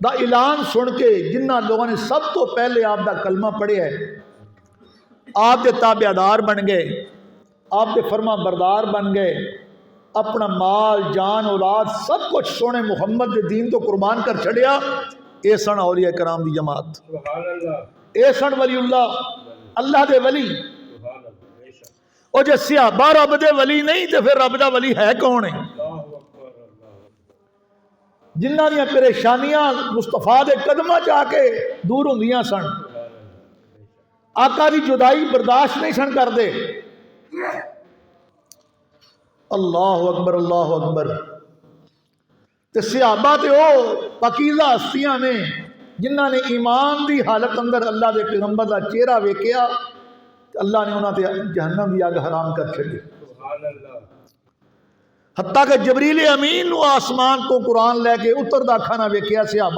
दा ऐलान सुन के जिन्होंने लोगों ने सब तो पहले आपका कलमा पढ़िया है, आपके ताबेदार बन गए, आपके फरमा बरदार बन गए, अपना माल जान औलाद सब कुछ सोने मुहम्मद के दीन तो कुर्बान कर छड़िया। ये सन औलिया कराम की जमात, ये सन वलीउल्लाह, अल्लाह दे वली। और जे सिहाबा रब दे वली नहीं तो फिर रब दा वली है कौन है? जिन्हां दी परेशानियां मुस्तफा दे कदमां च आके दूर होंदियां सन, आका दी जुदाई बर्दाश्त नहीं सन करते। अल्लाह अकबर, अल्लाह अकबर। ते सिहाबा ते ओ पकीज़ा हस्तियां ने जिन्हां ने ईमान की हालत अंदर अल्लाह के पैगंबर का चेहरा वेख्या, अल्लाह ने उन्होंने जहन्नम की अग हराम कर छड़ी। हत्ता कि जबरील अमीन आसमान तो कुरान लैके उतरदा खाना वेख्या सिहाबा